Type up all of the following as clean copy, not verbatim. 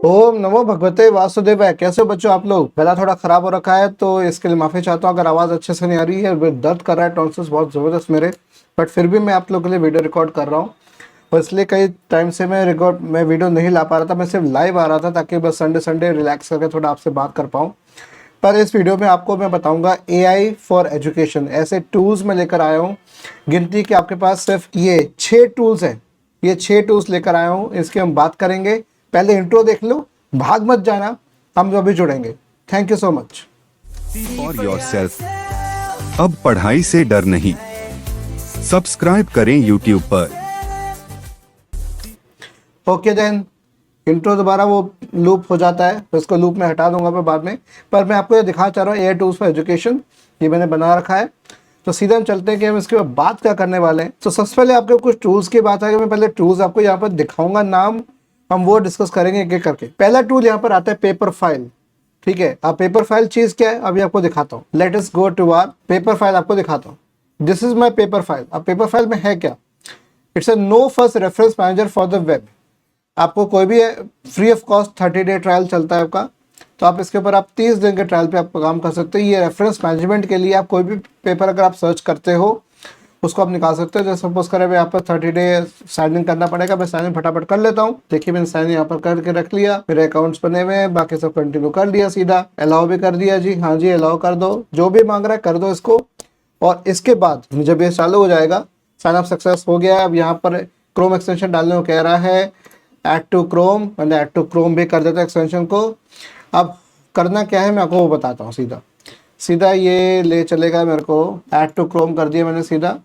ओम नमो भगवते वासुदेवाय। कैसे हो बच्चों आप लोग? गला थोड़ा खराब हो रखा है तो इसके लिए माफी चाहता हूँ अगर आवाज़ अच्छे से नहीं आ रही है। दर्द कर रहा है टॉन्सिल्स बहुत ज़बरदस्त मेरे, बट फिर भी मैं आप लोगों के लिए वीडियो रिकॉर्ड कर रहा हूँ। और इसलिए कई टाइम से मैं वीडियो नहीं ला पा रहा था, मैं सिर्फ लाइव आ रहा था ताकि बस संडे संडे रिलैक्स करके थोड़ा आपसे बात कर पाऊँ। पर इस वीडियो में आपको मैं बताऊंगा AI फॉर एजुकेशन, ऐसे टूल्स मैं लेकर आया हूँ। गिनती के आपके पास सिर्फ ये 6 टूल्स हैं, ये 6 टूल्स लेकर आया हूँ, इसकी हम बात करेंगे। पहले इंट्रो देख लो, भाग मत जाना, हम अभी जुड़ेंगे। Thank you so much. For yourself, अब पढ़ाई से डर नहीं। सब्सक्राइब करें यूट्यूब पर। ओके देन, इंट्रो दोबारा वो लूप हो जाता है तो इसको लूप में हटा दूंगा मैं बाद में। पर मैं आपको ये दिखाना चाह रहा हूँ AI टूल्स फॉर एजुकेशन, ये मैंने बना रखा है। तो सीधा हम चलते हैं कि हम इसके बाद बात क्या करने वाले हैं। तो सबसे पहले आपके कुछ टूल्स की बात है कि मैं पहले टूल्स आपको यहाँ पर दिखाऊंगा, नाम हम वो डिस्कस करेंगे एक एक करके। पहला टूल यहाँ पर आता है पेपर फाइल। ठीक है, अब पेपर फाइल चीज क्या है अभी आपको दिखाता हूँ। Let us go to our paper file, आपको दिखाता हूँ। This is my paper file. अब पेपर फाइल में है क्या? It's a no first reference manager for the web. आपको कोई भी free of cost 30 day trial चलता है आपका, तो आप इसके ऊपर आप 30 दिन के ट्रायल पे आप काम कर सकते हो। ये रेफरेंस मैनेजमेंट के लिए आप कोई भी पेपर अगर आप सर्च करते हो उसको आप निकाल सकते हो। जैसे सपोज करें यहाँ पर 30 डे साइन इन करना पड़ेगा, मैं साइन इन फटाफट कर लेता हूँ। देखिए मैंने साइन इन यहाँ पर करके रख लिया, मेरे अकाउंट्स बने हुए हैं, बाकी सब कंटिन्यू कर दिया, सीधा अलाउ भी कर दिया जी। हाँ जी अलाउ कर दो, जो भी मांग रहा है कर दो इसको। और इसके बाद जब ये चालू हो जाएगा, साइन अप सक्सेस हो गया। अब यहाँ पर क्रोम एक्सटेंशन डालने को कह रहा है, ऐड टू क्रोम, मैंने ऐड टू क्रोम भी कर देता एक्सटेंशन को। अब करना क्या है मैं आपको वो बताता हूँ। सीधा सीधा ये ले चलेगा मेरे को, ऐड टू क्रोम कर दिया मैंने सीधा,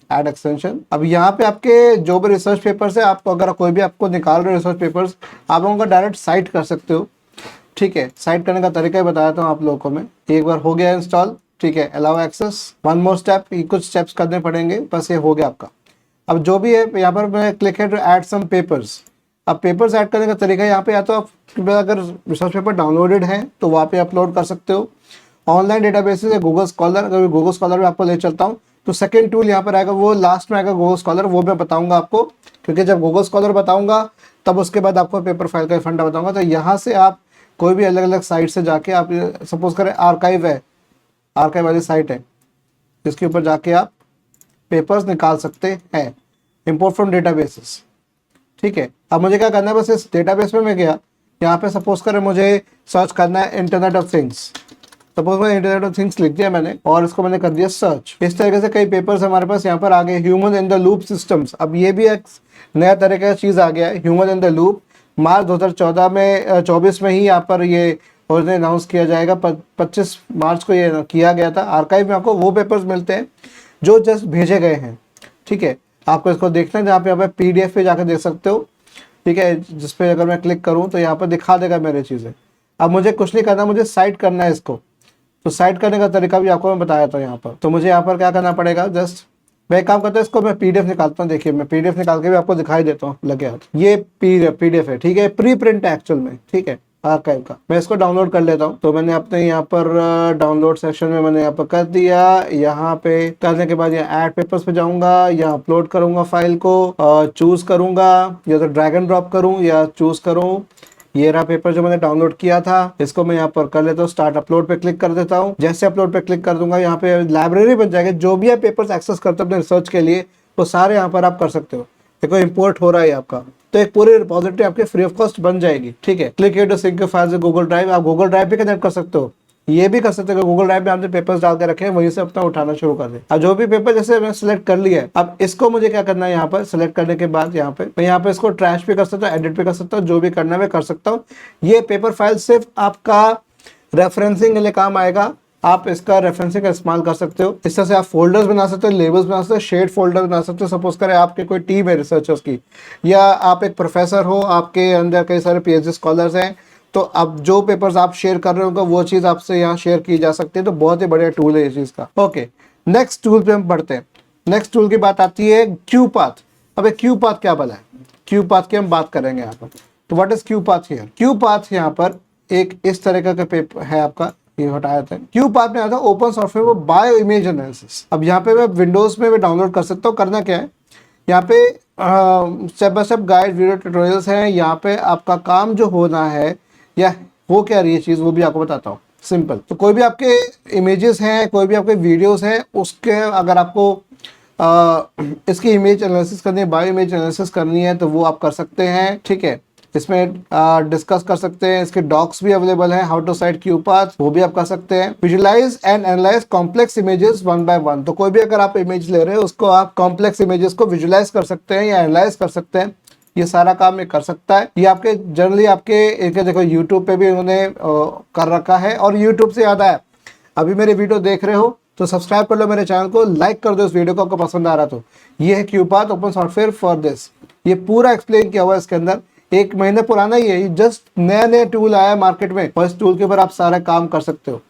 ऐड एक्सटेंशन। अब यहाँ पे आपके जो भी रिसर्च पेपर्स है, आपको अगर कोई भी आपको निकाल रहे हो रिसर्च पेपर्स, आप उनका डायरेक्ट साइट कर सकते हो। ठीक है, साइट करने का तरीका ही बताता हूँ आप लोगों को मैं। एक बार हो गया इंस्टॉल, ठीक है, allow access, one more step, कुछ स्टेप्स करने पड़ेंगे, बस ये हो गया आपका। अब जो भी है यहाँ पर मैं क्लिक है टू ऐड सम पेपर्स। अब पेपर्स ऐड करने का तरीका यहाँ पे, या तो आप अगर रिसर्च पेपर डाउनलोडेड है तो वहाँ पे अपलोड कर सकते हो। ऑनलाइन डेटाबेसेस है गूगल स्कॉलर, अगर गूगल स्कॉलर में आपको ले चलता हूँ तो सेकंड टूल यहाँ पर आएगा, वो लास्ट में आएगा गूगल स्कॉलर, वो मैं बताऊंगा आपको। क्योंकि जब गूगल स्कॉलर बताऊंगा तब उसके बाद आपको पेपर फाइल का फंडा बताऊंगा। तो यहाँ से आप कोई भी अलग अलग साइट से जाके, आप सपोज करें आर्काइव है, आर्काइव वाली साइट है जिसके ऊपर जाके आप पेपर्स निकाल सकते हैं, इंपोर्ट फ्रॉम डेटाबेसेस। ठीक है, अब मुझे क्या करना है, बस इस डेटाबेस में मैं गया, यहाँ पे सपोज करें मुझे सर्च करना है इंटरनेट ऑफ थिंग्स। सपोज मैं इंटरनेट ऑफ थिंग्स लिख दिया मैंने और इसको मैंने कर दिया सर्च। इस तरीके से कई पेपर्स हमारे पास यहाँ पर आ गए। Human in the loop systems, अब ये भी एक नया तरह का चीज़ आ गया है, ह्यूमन इन द लूप। मार्च 2014 में 24 में ही यहाँ पर ये ओरिजिनल अनाउंस किया जाएगा। 25 मार्च को ये किया गया था। आर्काइव में आपको वो पेपर्स मिलते हैं जो जस्ट भेजे गए हैं। ठीक है, आपको इसको देखना है, जहाँ पे यहाँ पे PDF पे जाकर देख सकते हो। ठीक है, जिसपे अगर मैं क्लिक करूँ तो यहाँ पर दिखा देगा मेरे चीज़ें। अब मुझे कुछ नहीं करना, मुझे साइट करना है इसको। तो साइट करने का तरीका भी आपको मैं बताया था यहाँ पर। तो मुझे यहाँ पर क्या करना पड़ेगा, जस्ट मैं एक काम करता हूँ, इसको मैं PDF निकालता हूँ। देखिए मैं PDF निकाल के भी आपको दिखाई देता हूँ, लगे हाथ। ये PDF है, ठीक है, प्री प्रिंट है एक्चुअल में, ठीक है, आर्काइव का। मैं इसको डाउनलोड कर लेता हूँ। तो मैंने अपने यहाँ पर डाउनलोड सेक्शन में मैंने यहाँ पर कर दिया। यहाँ पे करने के बाद यहाँ ऐड पेपर्स पे जाऊंगा, यहाँ अपलोड करूंगा फाइल को, चूज करूंगा, या तो ड्रैग एंड ड्रॉप करूँ या चूज करूँ। ये रहा पेपर जो मैंने डाउनलोड किया था, इसको मैं यहाँ पर कर लेता हूँ, स्टार्ट अपलोड पे क्लिक कर देता हूँ। जैसे अपलोड पे क्लिक कर दूंगा, यहाँ पे लाइब्रेरी बन जाएगी। जो भी आप पेपर्स एक्सेस करते हो अपने रिसर्च के लिए, वो सारे यहाँ पर आप कर सकते हो। देखो इंपोर्ट हो रहा है आपका, तो एक पूरी रिपोजिटरी आपके फ्री ऑफ कॉस्ट बन जाएगी। ठीक है, click here to sync files Google Drive, आप गूगल ड्राइव पे कनेक्ट कर सकते हो। ये भी कर सकते हो, गूगल ड्राइव में आपने पेपर्स डाल के रखे हैं, वहीं से अपना उठाना शुरू कर दे। अब जो भी पेपर जैसे मैंने सिलेक्ट कर लिया है, अब इसको मुझे क्या करना है, यहाँ पर सिलेक्ट करने के बाद यहाँ पे मैं यहाँ पे इसको ट्रैश भी कर सकता हूँ, एडिट भी कर सकता हूँ, जो भी करना है मैं कर सकता हूँ। ये पेपर फाइल सिर्फ आपका रेफरेंसिंग के लिए काम आएगा। आप इसका रेफरेंसिंग का इस्तेमाल कर सकते हो। इस तरह से आप फोल्डर्स बना सकते हो, लेबल्स बना सकते हो, शेड फोल्डर बना सकते हो। सपोज करें आपके कोई टीम है रिसर्चर्स की, या आप एक प्रोफेसर हो, आपके अंदर कई सारे PhD स्कॉलर्स हैं, तो अब जो पेपर्स आप शेयर कर रहे हो वो चीज़ आपसे यहाँ शेयर की जा सकती है। तो बहुत ही बढ़िया टूल है ये चीज़ का। ओके, नेक्स्ट टूल पे हम बढ़ते हैं। नेक्स्ट टूल की बात आती है क्यू पाथ। अब क्यू पाथ क्या भला है, क्यू पाथ की हम बात करेंगे यहाँ पर। तो what is Q path here? Q path यहाँ पर एक इस तरह का पेपर है आपका, ये हटाया था। क्यू पाथ में आता है ओपन सॉफ्टवेयर वो बायो इमेज एनालिसिस। अब यहाँ पे मैं विंडोज में डाउनलोड कर सकता हूँ। करना क्या है, यहाँ पे step by step guide video tutorials हैं। यहाँ पे आपका काम जो होना है या हो क्या रही है चीज़ वो भी आपको बताता हूँ। सिंपल, तो कोई भी आपके इमेजेस हैं, कोई भी आपके वीडियोस हैं, उसके अगर आपको इसकी इमेज एनालिसिस करनी है, बायो इमेज एनालिसिस करनी है, तो वो आप कर सकते हैं। ठीक है, इसमें डिस्कस कर सकते हैं। इसके डॉक्स भी अवेलेबल हैं, how to cite Q path, वो भी आप कर सकते हैं। Visualise and analyse complex images one by one, तो कोई भी अगर आप इमेज ले रहे हो उसको आप कॉम्प्लेक्स इमेजेस को विजुलाइज कर सकते हैं या एनालाइज कर सकते हैं। ये सारा काम ये कर सकता है। ये आपके जनरली आपके एक देखो यूट्यूब पे भी उन्होंने कर रखा है। और यूट्यूब से याद आया, अभी मेरे वीडियो देख रहे हो तो सब्सक्राइब कर लो मेरे चैनल को, लाइक कर दो इस वीडियो को आपको पसंद आ रहा तो। ये है क्यूपाथ ओपन सॉफ्टवेयर फॉर दिस, ये पूरा एक्सप्लेन किया हुआ है इसके अंदर। 1 महीने पुराना ही है, जस्ट नया नया टूल आया मार्केट में और इस टूल के ऊपर आप सारा काम कर सकते हो।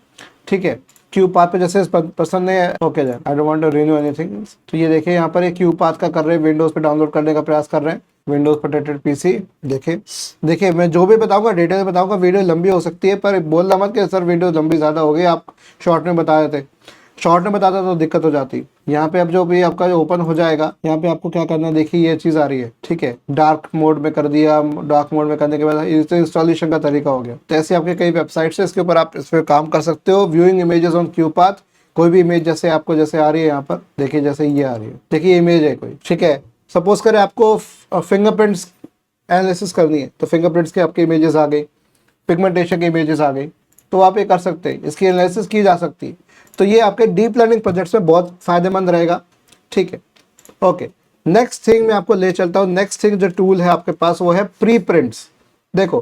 ठीक है, क्यूपाथ पे जैसे पसंद नहीं है, okay then I don't want to renew anything. तो ये देखिए यहाँ पर एक क्यूपाथ का कर रहे हैं, विंडोज पे डाउनलोड करने का प्रयास कर रहे हैं, विंडोज प्रोटेक्टेड पीसी। देखिए मैं जो भी बताऊंगा डिटेल बताऊंगा, वीडियो लंबी हो सकती है, पर बोलना मत कि सर वीडियो लंबी ज़्यादा हो गई, आप शॉर्ट में बता देते। शॉर्ट में बताता तो दिक्कत हो जाती। यहाँ पे अब जो भी आपका जो ओपन हो जाएगा, यहाँ पे आपको क्या करना है, देखिए ये चीज़ आ रही है। ठीक है, डार्क मोड में कर दिया। डार्क मोड में करने के बाद इंस्टॉलेशन का तरीका हो गया। तो ऐसे आपके कई वेबसाइट्स है, इसके ऊपर आप इस पर काम कर सकते हो। व्यूइंग इमेजेस ऑन क्यूपाथ, कोई भी इमेज जैसे आपको जैसे आ रही है यहाँ पर, देखिए जैसे ये आ रही है, देखिए इमेज है कोई। ठीक है, सपोज करें आपको फिंगरप्रिंट्स एनालिसिस करनी है, तो फिंगरप्रिंट्स के आपके इमेजेस आ गई, पिगमेंटेशन की इमेजेस आ गई, तो आप ये कर सकते हैं, इसकी एनालिसिस की जा सकती है। तो ये आपके डीप लर्निंग प्रोजेक्ट्स में बहुत फायदेमंद रहेगा। ठीक है, ओके। नेक्स्ट थिंग मैं आपको ले चलता हूँ। नेक्स्ट थिंग जो टूल है आपके पास वो है प्री प्रिंट्स। देखो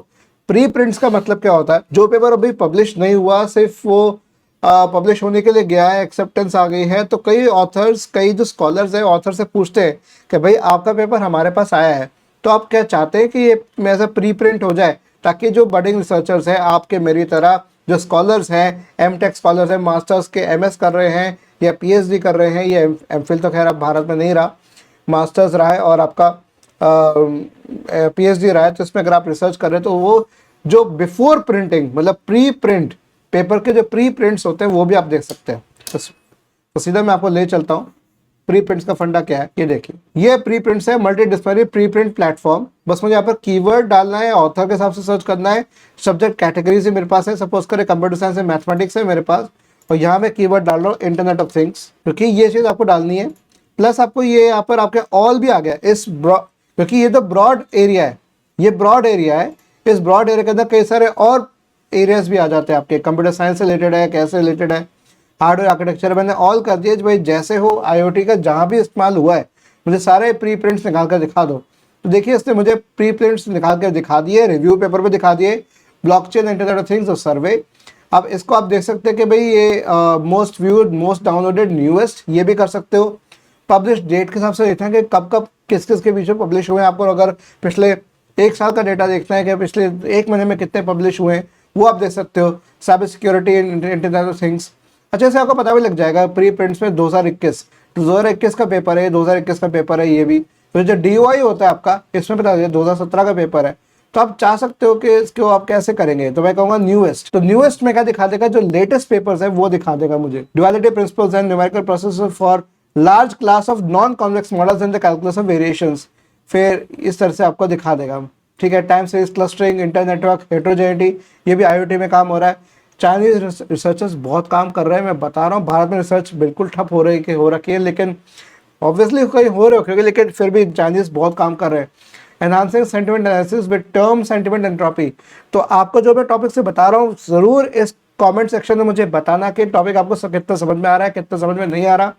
प्री प्रिंट्स का मतलब क्या होता है, जो पेपर अभी पब्लिश नहीं हुआ, सिर्फ वो पब्लिश होने के लिए गया है, एक्सेप्टेंस आ गई है, तो कई ऑथर्स, कई जो स्कॉलर्स हैं ऑथर से पूछते हैं कि भाई आपका पेपर हमारे पास आया है, तो आप क्या चाहते हैं कि ये ऐसा प्री प्रिंट हो जाए, ताकि जो बडिंग रिसर्चर्स हैं आपके मेरी तरह, जो स्कॉलर्स हैं, एमटेक स्कॉलर्स हैं, मास्टर्स के एमएस कर रहे हैं या पीएचडी कर रहे हैं, या एमफिल तो खैर अब भारत में नहीं रहा, मास्टर्स रहा है और आपका पीएचडी रहा है, तो इसमें अगर आप रिसर्च कर रहे हैं तो वो जो बिफोर प्रिंटिंग मतलब प्री प्रिंट पेपर के जो प्री प्रिंट्स होते हैं वो भी आप देख सकते हैं। तो सीधा मैं आपको ले चलता हूँ प्री प्रिंट्स का फंडा क्या है। ये देखिए, ये प्री प्रिंट्स है, multi display pre print platform. बस मुझे यहाँ पर कीवर्ड डालना है, ऑथर के हिसाब से सर्च करना है, सब्जेक्ट कैटेगरी से मेरे पास है, सपोज करें कंप्यूटर साइंस है, मैथमेटिक्स है मेरे पास, और यहाँ मैं कीवर्ड डाल रहा हूँ इंटरनेट ऑफ थिंग्स, क्योंकि ये चीज़ आपको डालनी है। प्लस आपको ये यहाँ पर आपके ऑल भी आ गया इस क्योंकि ये तो ब्रॉड एरिया है, ये ब्रॉड एरिया है, इस ब्रॉड एरिया के अंदर कई सारे और एरियाज भी आ जाते हैं आपके, कंप्यूटर साइंस से रिलेटेड है, कैसे रिलेटेड है, हार्डवेयर आर्किटेक्चर, मैंने ऑल कर दिया भाई, जैसे हो आईओटी का जहाँ भी इस्तेमाल हुआ है मुझे सारे प्री प्रिंट्स निकाल कर दिखा दो। तो देखिए इसने मुझे प्री प्रिंट्स निकाल कर दिखा दिए, रिव्यू पेपर पे दिखा दिए, ब्लॉकचेन, इंटरनेट ऑफ थिंग्स और सर्वे। अब इसको आप देख सकते हैं कि भाई ये most viewed, most downloaded, newest, ये भी कर सकते हो। पब्लिश डेट के हिसाब से देखना है कि कब कब किस किस के बीच में पब्लिश हुए हैं। आपको अगर पिछले 1 साल का डेटा देखना है कि पिछले 1 महीने में कितने पब्लिश हुए हैं, वो आप देख सकते हो। Cyber security, internet of things, अच्छे से आपको पता भी लग जाएगा। प्री प्रिंट्स में 2021 का पेपर है, 2021 का पेपर है ये भी। तो जो DOI होता है आपका, इसमें बता दीजिए 2017 का पेपर है। तो आप चाह सकते हो कि इसको आप कैसे करेंगे, तो मैं कहूँगा न्यूएस्ट। तो न्यूएस्ट में क्या दिखा देगा, जो लेटेस्ट पेपर्स है वो दिखा देगा मुझे। Duality principles and numerical processor for large class of non convex models and the calculus of variations, फिर इस तरह से आपको दिखा देगा। ठीक है, time series clustering, inter network, heterogeneity, ये भी IoT में काम हो रहा है। चाइनीज रिसर्चर्स बहुत काम कर रहे हैं, मैं बता रहा हूँ। भारत में रिसर्च बिल्कुल ठप हो रखी है, लेकिन ऑब्वियसली कहीं हो रहे होगी, लेकिन फिर भी चाइनीज बहुत काम कर रहे हैं। Enhancing sentiment analysis with term sentiment entropy, तो आपको जो मैं टॉपिक से बता रहा हूँ ज़रूर इस कमेंट सेक्शन में मुझे बताना कि टॉपिक आपको कितना समझ में आ रहा है, कितना समझ में नहीं आ रहा।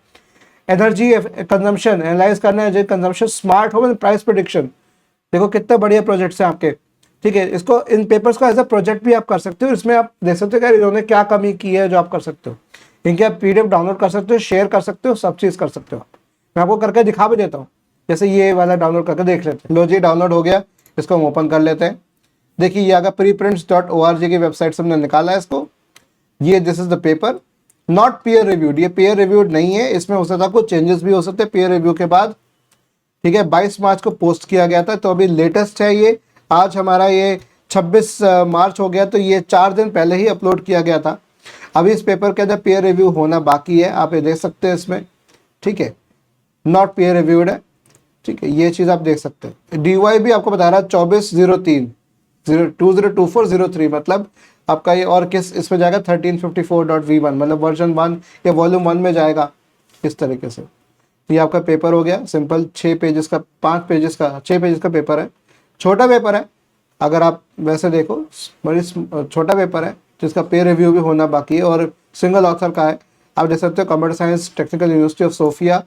एनर्जी कंजम्पशन एनालाइज करना है, जो consumption, smart home and price prediction, देखो कितने बढ़िया प्रोजेक्ट्स हैं आपके। ठीक है, इसको इन पेपर्स का एज अ प्रोजेक्ट भी आप कर सकते हो। इसमें आप देख सकते हो कि इन्होंने क्या कमी की है जो आप कर सकते हो। इनके आप PDF डाउनलोड कर सकते हो, शेयर कर सकते हो, सब चीज़ कर सकते हो। मैं आपको करके दिखा भी देता हूँ, जैसे ये वाला डाउनलोड करके देख लेते हैं। लो जी, डाउनलोड हो गया, इसको हम ओपन कर लेते हैं। देखिए ये आगे preprints.org की वेबसाइट से हमने निकाला है इसको। ये this is the paper, not peer reviewed, ये पीयर रिव्यूड नहीं है, इसमें हो सकता है कुछ चेंजेस भी हो सकते हैं पीयर रिव्यू के बाद। ठीक है, 22 मार्च को पोस्ट किया गया था, तो अभी लेटेस्ट है ये। आज हमारा ये 26 मार्च हो गया, तो ये 4 दिन पहले ही अपलोड किया गया था। अभी इस पेपर के अंदर पीयर रिव्यू होना बाकी है, आप ये देख सकते हैं इसमें। ठीक है, नॉट पीयर रिव्यूड है। ठीक है, ये चीज़ आप देख सकते हैं। DY भी आपको बता रहा है 2403 202403, मतलब आपका ये और किस इसमें जाएगा 1354.v1, मतलब वर्जन 1 या वॉल्यूम 1 में जाएगा इस तरीके से। ये आपका पेपर हो गया सिंपल, 6 पेजेस का 5 पेजेस का 6 पेजेस का पेपर है, छोटा पेपर है। अगर आप वैसे देखो बड़ी छोटा पेपर है जिसका पेयर रिव्यू भी होना बाकी है और सिंगल ऑथर का है। आप देख सकते हो computer science Technical University of Sofia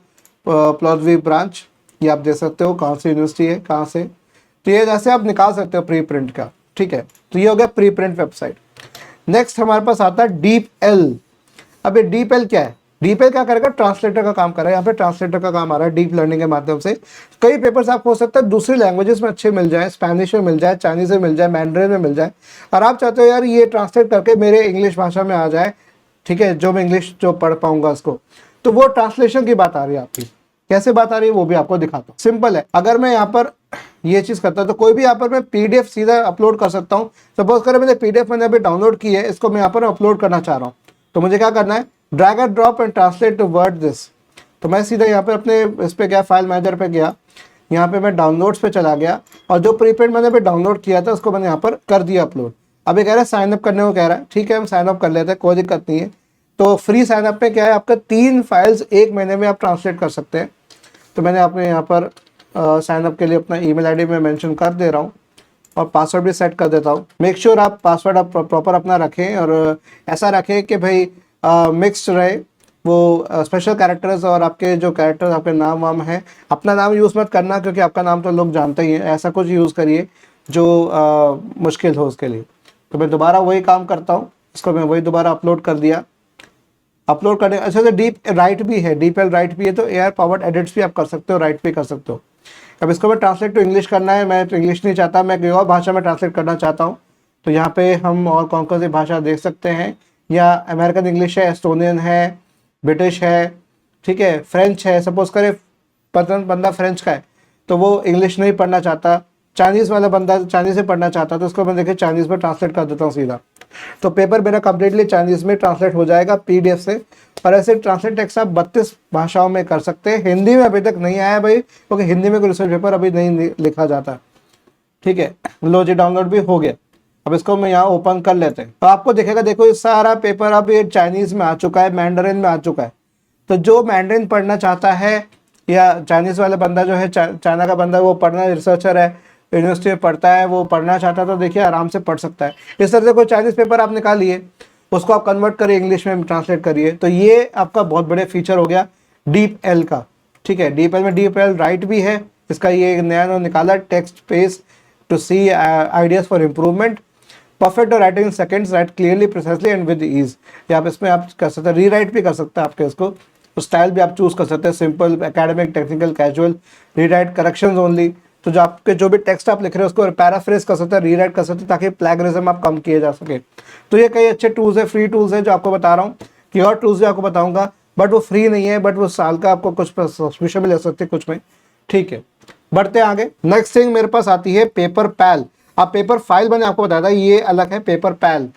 Plovdiv branch, ये आप देख सकते हो कहाँ से यूनिवर्सिटी है कहाँ से। तो ये जैसे आप निकाल सकते हो प्री प्रिंट का, ठीक है। तो ये हो गया प्री प्रिंट वेबसाइट। नेक्स्ट हमारे पास आता है डीप एल। अब ये डीप एल क्या है? डीप एल क्या करेगा? ट्रांसलेटर का काम कर रहा है। यहाँ पे ट्रांसलेटर का काम आ रहा है डीप लर्निंग के माध्यम से। कई पेपर्स आपको हो सकता है दूसरी लैंग्वेजेस में अच्छे मिल जाए, स्पेनिश में मिल जाए, चाइनीज में मिल जाए, मैंड्रिन में मिल जाए, और आप चाहते हो यार ये ट्रांसलेट करके मेरे इंग्लिश भाषा में आ जाए, ठीक है, जो मैं इंग्लिश जो पढ़ पाऊंगा उसको। तो वो ट्रांसलेशन की बात आ रही है आपकी। कैसे बात आ रही है वो भी आपको दिखाता हूँ। सिंपल है, अगर मैं यहाँ पर ये चीज़ करता हूँ तो कोई भी यहाँ पर मैं PDF सीधा अपलोड कर सकता हूँ। सपोज करें मैंने PDF मैंने अभी डाउनलोड की है, इसको मैं यहाँ पर अपलोड करना चाह रहा हूँ, तो मुझे क्या करना है? Drag and drop and translate to Word this. तो मैं सीधा यहाँ पे अपने इस पे गया, फाइल मैनेजर पे गया, यहाँ पे मैं डाउनलोड्स पे चला गया और जो प्रीप्रिंट मैंने अभी डाउनलोड किया था उसको मैंने यहाँ पर कर दिया अपलोड। अब ये कह रहा है साइन अप करने को कह रहा है, ठीक है हम साइन अप कर लेते हैं, कोई दिक्कत नहीं है। तो फ्री साइन अप में क्या है, आपका 3 फाइल्स 1 महीने में आप ट्रांसलेट कर सकते हैं। तो मैंने अपने यहाँ पर साइन अप के लिए अपना ईमेल आईडी में मेंशन कर दे रहा हूँ और पासवर्ड भी सेट कर देता हूँ। मेक श्योर आप पासवर्ड आप प्रॉपर अपना रखें और ऐसा रखें कि भाई मिक्स्ड रहे, वो स्पेशल कैरेक्टर्स और आपके जो कैरेक्टर्स आपके नाम वाम है, अपना नाम यूज़ मत करना क्योंकि आपका नाम तो लोग जानते ही हैं। ऐसा कुछ यूज़ करिए जो मुश्किल हो उसके लिए। तो मैं दोबारा वही काम करता हूँ, इसको मैं वही दोबारा अपलोड कर दिया। अपलोड करने अच्छा से डीप राइट भी है, डीप एल राइट भी है, तो AI पावर्ड एडिट्स भी आप कर सकते हो, राइट भी कर सकते हो। अब इसको मैं ट्रांसलेट टू इंग्लिश करना है, मैं तो इंग्लिश नहीं चाहता, मैं कोई और भाषा में ट्रांसलेट करना चाहता हूँ। तो यहाँ पे हम और कौन कौन सी भाषा देख सकते हैं, या अमेरिकन इंग्लिश है, एस्टोनियन है, ब्रिटिश है, ठीक है, फ्रेंच है। सपोज करे बंदा फ्रेंच का है तो वो इंग्लिश नहीं पढ़ना चाहता, चाइनीज़ वाला बंदा चाइनीज़ से पढ़ना चाहता, तो उसको मैं देखिए चाइनीज़ में ट्रांसलेट कर देता हूँ सीधा। तो पेपर मेरा कम्प्लीटली चाइनीज़ में ट्रांसलेट हो जाएगा PDF से। और ऐसे ट्रांसलेट टेक्स्ट आप 32 भाषाओं में कर सकते हैं। हिंदी में अभी तक नहीं आया भाई, क्योंकि हिंदी में कोई रिसर्च पेपर अभी नहीं लिखा जाता, ठीक है। लो जी डाउनलोड भी हो गया। अब इसको मैं यहाँ ओपन कर लेते हैं तो आपको दिखेगा, देखो ये सारा पेपर अब ये चाइनीज़ में आ चुका है, मैंडरिन में आ चुका है। तो जो मैंडरिन पढ़ना चाहता है या चाइनीज़ वाला बंदा जो है, चाइना का बंदा, वो पढ़ना रिसर्चर है, यूनिवर्सिटी में पढ़ता है, वो पढ़ना चाहता है तो देखिए आराम से पढ़ सकता है। इस तरह से कोई चाइनीज़ पेपर आप निकालिए, उसको आप कन्वर्ट करिए इंग्लिश में ट्रांसलेट करिए। तो ये आपका बहुत बड़े फीचर हो गया डीप एल का, ठीक है। डीप एल में डीप एल राइट भी है, इसका ये नया निकाला, text space to see ideas for improvement, perfect writing in seconds, write clearly precisely and with ease. या आप इसमें आप कर सकते हैं, री राइट भी कर सकते हैं आपके इसको, तो स्टाइल भी आप चूज कर सकते हैं, सिंपल, एकेडमिक, टेक्निकल, कैजुअल, री राइट, करेक्शंस ओनली। तो जो आपके जो भी टेक्स्ट आप लिख रहे हो उसको पैराफ्रेज कर सकते हैं, रीराइट कर सकते हैं, ताकि प्लैगरिज्म आप कम किए जा सके। तो ये कई अच्छे टूल्स है, फ्री टूल्स है जो आपको बता रहा हूँ। कि और टूल्स भी आपको बताऊंगा, बट वो फ्री नहीं है, बट वो साल का आपको कुछ सब्सक्रिप्शन भी ले सकते हैं कुछ में, ठीक है। बढ़ते हैं आगे। नेक्स्ट थिंग मेरे पास आती है पेपर पैल। अब पेपर फाइल मैंने आपको बताया था, ये अलग है पेपर पैल,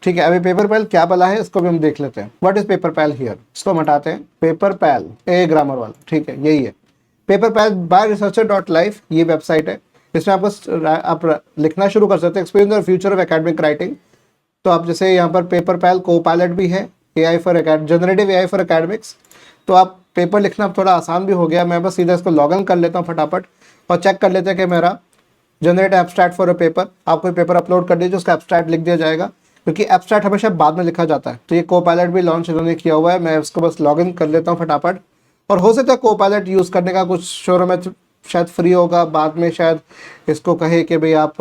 ठीक है। अभी पेपर पैल क्या भला है इसको भी हम देख लेते हैं। What is Paperpal here, इसको हम हटाते हैं। पेपर पैल ए ग्रामर वाला, ठीक है, यही है पेपर पैल बाय researcher.life, ये वेबसाइट है। इसमें आपको आप लिखना शुरू कर सकते हैं, एक्सपीरियंस और फ्यूचर ऑफ एकेडमिक राइटिंग। तो आप जैसे यहाँ पर पेपर पैल को-पायलट भी है, AI for generative AI for academics. तो आप पेपर लिखना थोड़ा आसान भी हो गया। मैं बस सीधा इसको लॉग इन कर लेता हूँ फटाफट और चेक कर लेते हैं कि मेरा generate abstract for a paper. आप कोई पेपर अपलोड कर दीजिए, उसका एब्स्ट्रैक्ट लिख दिया जाएगा, क्योंकि एब्स्ट्रैक्ट हमेशा बाद में लिखा जाता है। तो ये को-पायलट भी लॉन्च इन्होंने किया हुआ है। मैं उसको बस लॉग इन कर लेता हूँ फटाफट। और हो सकता है को-पायलट यूज़ करने का कुछ शोरूम में शायद फ्री होगा, बाद में शायद इसको कहे कि भाई आप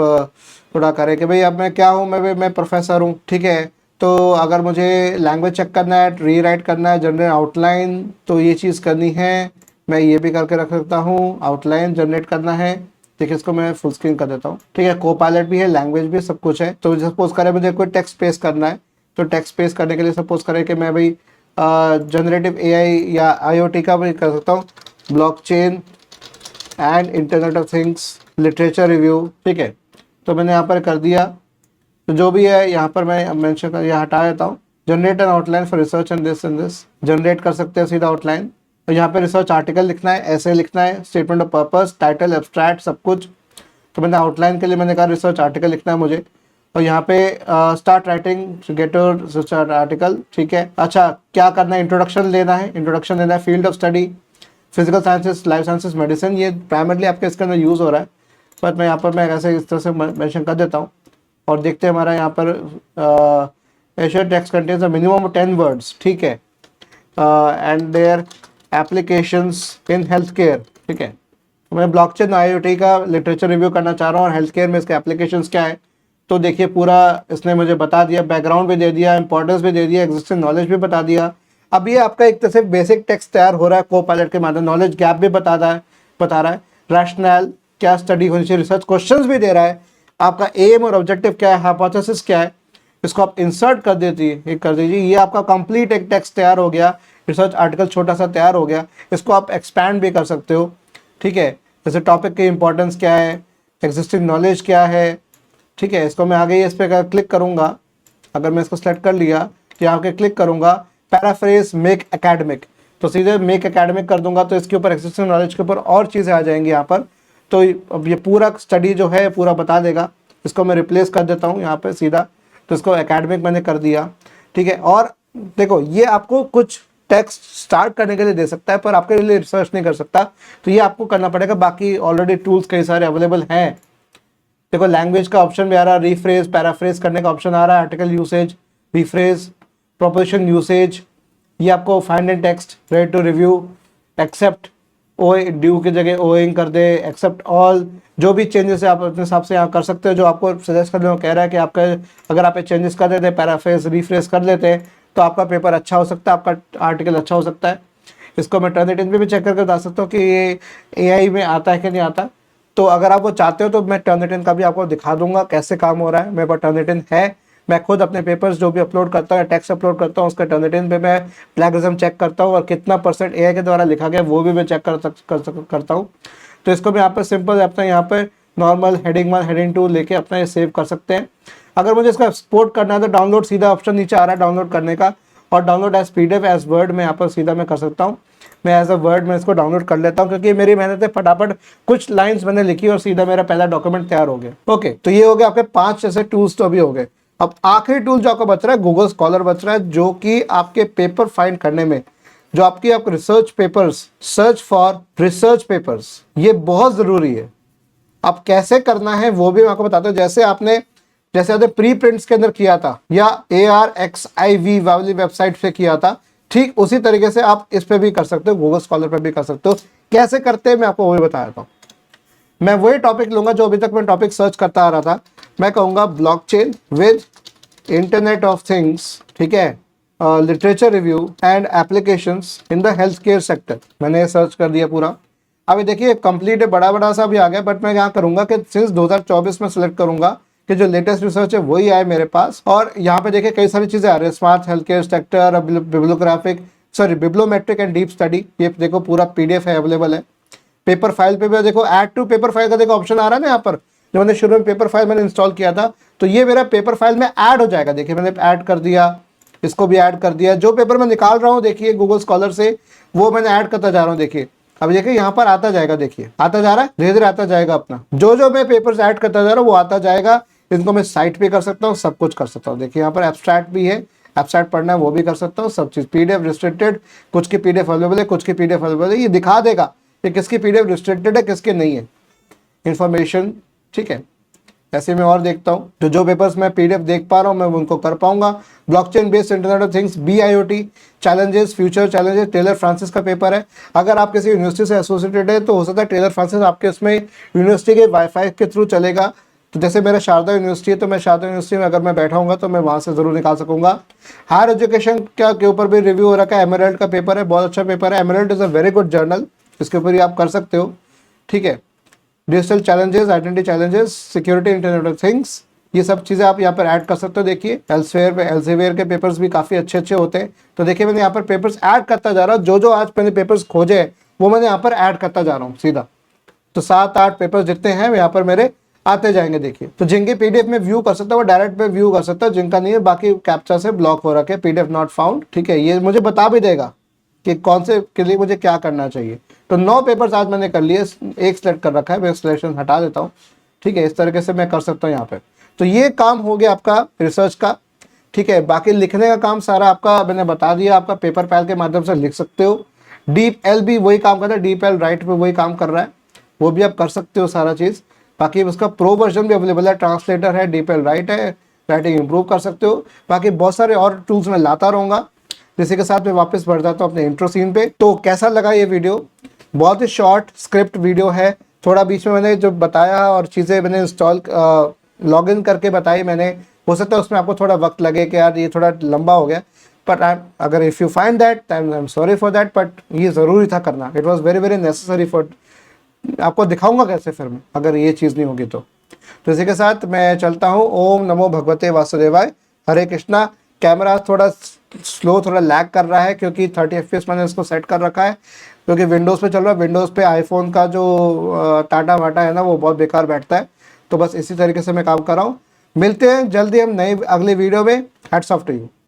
थोड़ा करें कि भाई अब मैं क्या हूँ, मैं प्रोफेसर हूँ, ठीक है। तो अगर मुझे लैंग्वेज चेक करना है, री राइट करना है, जनरेट आउटलाइन, तो ये चीज़ करनी है, मैं ये भी करके रख सकता हूँ। आउटलाइन जनरेट करना है, देखिए इसको मैं फुल स्क्रीन कर देता हूँ, ठीक है। को-पायलट भी है, लैंग्वेज भी, सब कुछ है। तो सपोज करें मुझे कोई टेक्स्ट पेस्ट करना है, तो टेक्स्ट पेस्ट करने के लिए सपोज करें कि मैं भाई जनरेटिव AI या IoT का भी कर सकता हूँ, blockchain and internet of things literature review, ठीक है। तो मैंने यहाँ पर कर दिया। तो जो भी है यहाँ पर मैं मेंशन कर, यहाँ हटा देता हूँ। Generate N outline for research and this generate कर सकते हैं सीधा आउटलाइन, तो यहाँ पे रिसर्च आर्टिकल लिखना है, ऐसे लिखना है, statement of purpose, title, abstract, सब कुछ। तो मैंने आउटलाइन के लिए मैंने कहा रिसर्च आर्टिकल लिखना है मुझे। और यहाँ पे start writing get research article, ठीक है। अच्छा, क्या करना है, इंट्रोडक्शन लेना है, इंट्रोडक्शन लेना है, field of study, physical sciences, life sciences, medicine, ये प्राइमरली आपके इसके अंदर यूज़ हो रहा है, पर मैं यहाँ पर मैं ऐसे इस तरह से मेंशन कर देता हूँ। और देखते हैं हमारा यहाँ पर एशियर टेक्स्ट कंटेन्स मिनिमम 10 वर्ड्स, ठीक है, and their applications in health care, ठीक है। मैं ब्लॉकचेन IoT का लिटरेचर रिव्यू करना चाह रहा हूँ और हेल्थ केयर में इसके एप्लीकेशंस क्या है। तो देखिए पूरा इसने मुझे बता दिया, बैकग्राउंड भी दे दिया, इंपॉर्टेंस भी दे दिया, एग्जिस्टिंग नॉलेज भी बता दिया। अब ये आपका एक तरह से बेसिक टेक्स्ट तैयार हो रहा है को-पायलट के माध्यम, नॉलेज गैप भी बता रहा है, रैशनल क्या स्टडी होनी चाहिए, रिसर्च क्वेश्चंस भी दे रहा है, आपका एम और ऑब्जेक्टिव क्या है, हाइपोथेसिस क्या है, इसको आप इंसर्ट कर दीजिए, ये आपका कंप्लीट एक टेक्स्ट तैयार हो गया, रिसर्च आर्टिकल छोटा सा तैयार हो गया। इसको आप एक्सपैंड भी कर सकते हो, ठीक है, जैसे टॉपिक की इंपॉर्टेंस क्या है, एग्जिस्टिंग नॉलेज क्या है, ठीक है। इसको मैं आगे इस पर क्लिक करूंगा, अगर मैं इसको सेलेक्ट कर लिया तो यहाँ पे क्लिक करूंगा पैराफ्रेज मेक एकेडमिक, तो सीधे मेक एकेडमिक कर दूंगा, तो इसके ऊपर एग्जिस्टिंग नॉलेज के ऊपर और चीज़ें आ जाएंगी यहाँ पर। तो अब ये पूरा स्टडी जो है पूरा बता देगा। इसको मैं रिप्लेस कर देता हूँ यहाँ पे सीधा, तो इसको एकेडमिक मैंने कर दिया, ठीक है। और देखो ये आपको कुछ टेक्स्ट स्टार्ट करने के लिए दे सकता है, पर आपके लिए रिसर्च नहीं कर सकता, तो ये आपको करना पड़ेगा। बाकी ऑलरेडी टूल्स कई सारे अवेलेबल हैं। देखो लैंग्वेज का ऑप्शन भी आ रहा है, रीफ्रेज पैराफ्रेज करने का ऑप्शन आ रहा है, article usage, rephrase, proposition usage, ये आपको find and text, ready to review, accept o due की जगह ओइंग कर दे, एक्सेप्ट ऑल, जो भी चेंजेस है आप अपने हिसाब से यहाँ कर सकते हो। जो आपको सजेस्ट करने को कह रहा है कि आपका अगर आप चेंजेस कर देते, पैराफ्रेज रीफ्रेज कर लेते तो आपका पेपर अच्छा हो सकता है, आपका आर्टिकल अच्छा हो सकता है। इसको मैं टर्निटिन पे भी चेक करके बता सकता हूँ कि ये AI में आता है कि नहीं आता। तो अगर आप वो चाहते हो तो मैं टर्निटिन का भी आपको दिखा दूंगा कैसे काम हो रहा है। मेरे पास टर्निटिन है, मैं खुद अपने पेपर्स जो भी अपलोड करता हूँ या टेक्स्ट अपलोड करता हूँ उसका टर्निटिन पे मैं प्लेगरिज्म चेक करता हूँ और कितना % AI के द्वारा लिखा गया वो भी मैं चेक करता हूँ। तो इसको मैं यहाँ पर सिंपल अपना यहाँ पे नॉर्मल हेडिंग 1 हेडिंग 2 लेके अपना ये सेव कर सकते हैं। अगर मुझे इसका एक्सपोर्ट करना है तो डाउनलोड सीधा ऑप्शन नीचे आ रहा है डाउनलोड करने का, और download as PDF as Word में यहाँ पर सीधा मैं कर सकता हूँ। मैं एज अ वर्ड में इसको डाउनलोड कर लेता हूँ क्योंकि मेरी मेहनत है, फटाफट कुछ लाइंस मैंने लिखी और सीधा मेरा पहला डॉक्यूमेंट तैयार हो गया। ओके, तो ये हो गया आपके 5 ऐसे टूल्स तो अभी हो गए। अब आखिरी टूल जो आपको बच रहा है गूगल स्कॉलर बच रहा है, जो कि आपके पेपर फाइंड करने में, जो आपकी आप research papers, search for research papers, ये बहुत ज़रूरी है। अब कैसे करना है वो भी मैं आपको बताता हूँ। जैसे आपने प्री प्रिंट्स के अंदर किया था या ARXIV वाली वेबसाइट से किया था, ठीक उसी तरीके से आप इस पे भी कर सकते हो, गूगल स्कॉलर पे भी कर सकते हो। कैसे करते हैं मैं आपको वो भी बता देता हूँ। मैं वही टॉपिक लूंगा जो अभी तक मैं टॉपिक सर्च करता आ रहा था। मैं कहूँगा blockchain with internet of things, ठीक है, literature review and applications in the health care sector. मैंने सर्च कर दिया पूरा। अभी देखिए कंप्लीट है, बड़ा बड़ा सा भी आ गया, बट मैं यहाँ करूँगा कि सिंस 2024 में सिलेक्ट करूँगा कि जो लेटेस्ट रिसर्च है वही आए मेरे पास। और यहाँ पे देखिए कई सारी चीज़ें आ रही है, smart health care sector, bibliometric and deep study, ये देखो पूरा PDF है, अवेलेबल है। पेपर फाइल पे भी देखो ऐड टू पेपर फाइल का देखो ऑप्शन आ रहा है ना यहाँ पर। जब मैंने शुरू में पेपर फाइल मैंने इंस्टॉल किया था तो ये मेरा पेपर फाइल में ऐड हो जाएगा। देखिए मैंने ऐड कर दिया, इसको भी ऐड कर दिया। जो पेपर मैं निकाल रहा हूँ देखिए गूगल स्कॉलर से, वो मैंने ऐड करता जा रहा हूँ। देखिए अब देखिए यहाँ पर आता जाएगा, देखिए आता जा रहा है, धीरे धीरे आता जाएगा अपना। जो मैं पेपर्स ऐड करता जा रहा हूँ वो आता जाएगा। इनको मैं साइट पे कर सकता हूँ, सब कुछ कर सकता हूँ। देखिए यहाँ पर एब्स्ट्रैक्ट भी है, एब्स्ट्रैक्ट पढ़ना है वो भी कर सकता हूँ, सब चीज़। PDF रिस्ट्रिक्टेड, कुछ की PDF अवेलेबल है, कुछ की PDF अवेलेबल है। ये दिखा देगा कि किसकी PDF रिस्ट्रिक्टेड है, किसके नहीं है, इन्फॉर्मेशन, ठीक है। ऐसे में और देखता हूँ जो पेपर्स मैं PDF देख पा रहा हूँ मैं उनको कर पाऊंगा। Blockchain based internet of things, BIoT challenges, future challenges, Taylor Francis का पेपर है। अगर आप किसी यूनिवर्सिटी से एसोसिएटेड है तो हो सकता है टेलर फ्रांसिस आपके उसमें यूनिवर्सिटी के वाईफाई के थ्रू चलेगा। तो जैसे मेरा शारदा यूनिवर्सिटी है तो मैं शारदा यूनिवर्सिटी में अगर मैं बैठा हूँगा तो मैं वहाँ से ज़रूर निकाल सकूँगा। हायर एजुकेशन के ऊपर भी रिव्यू हो रखा है। एमरल्ड का पेपर है, बहुत अच्छा पेपर है। Emerald is a very good journal, इसके ऊपर ही आप कर सकते हो, ठीक है। Digital challenges, identity challenges, security, internet of things, ये सब चीज़ें आप यहाँ पर ऐड कर सकते हो। देखिए एल्सेवियर के पेपर्स भी काफ़ी अच्छे होते हैं। तो देखिए मैंने यहाँ पर पेपर्स ऐड करता जा रहा हूँ। जो आज मैंने पेपर्स खोजे वो मैंने यहाँ पर ऐड करता जा रहा हूँ सीधा। तो 7-8 पेपर्स जितने हैं यहाँ पर मेरे आते जाएंगे। देखिए तो जिनके PDF में व्यू कर सकता है वो डायरेक्ट पे व्यू कर सकता है, जिनका नहीं है बाकी कैप्चा से ब्लॉक हो रखा है, PDF नॉट फाउंड, ठीक है। ये मुझे बता भी देगा कि कौन से के लिए मुझे क्या करना चाहिए। तो 9 पेपर्स आज मैंने कर लिए, एक सिलेक्ट कर रखा है, मैं सिलेक्शन हटा देता हूँ। ठीक है, इस तरीके से मैं कर सकता हूँ यहाँ पे। तो ये काम हो गया आपका रिसर्च का। ठीक है, बाकी लिखने का काम सारा आपका मैंने बता दिया, आपका पेपर पैल के माध्यम से लिख सकते हो। डीप एल भी वही काम करता है, डीप एल राइट पे वही काम कर रहा है, वो भी आप कर सकते हो सारा चीज़। बाकी उसका प्रो वर्जन भी अवेलेबल है, ट्रांसलेटर है, डीप एल राइट है, राइटिंग इंप्रूव कर सकते हो। बाकी बहुत सारे और टूल्स मैं लाता रहूँगा, जिसके के साथ मैं वापस बढ़ जाता हूँ अपने इंट्रो सीन पे। तो कैसा लगा ये वीडियो? बहुत ही शॉर्ट स्क्रिप्ट वीडियो है, थोड़ा बीच में मैंने जो बताया और चीज़ें मैंने इंस्टॉल लॉग इन करके बताई मैंने, हो सकता है उसमें आपको थोड़ा वक्त लगे कि यार ये थोड़ा लंबा हो गया, बट अगर if you find that I am sorry for that, but ये ज़रूरी था करना, it was very very necessary for. आपको दिखाऊंगा कैसे फिर मैं अगर ये चीज़ नहीं होगी तो इसी के साथ मैं चलता हूँ। ओम नमो भगवते वासुदेवाय, हरे कृष्णा। कैमरा थोड़ा स्लो, थोड़ा लैग कर रहा है क्योंकि 30 FPS मैंने इसको सेट कर रखा है, क्योंकि विंडोज़ पे चल रहा है। विंडोज़ पे आईफोन का जो टाटा वाटा है ना, वो बहुत बेकार बैठता है। तो बस इसी तरीके से मैं काम कर रहा हूँ। मिलते हैं जल्दी हम नई अगली वीडियो में। Hats off to you.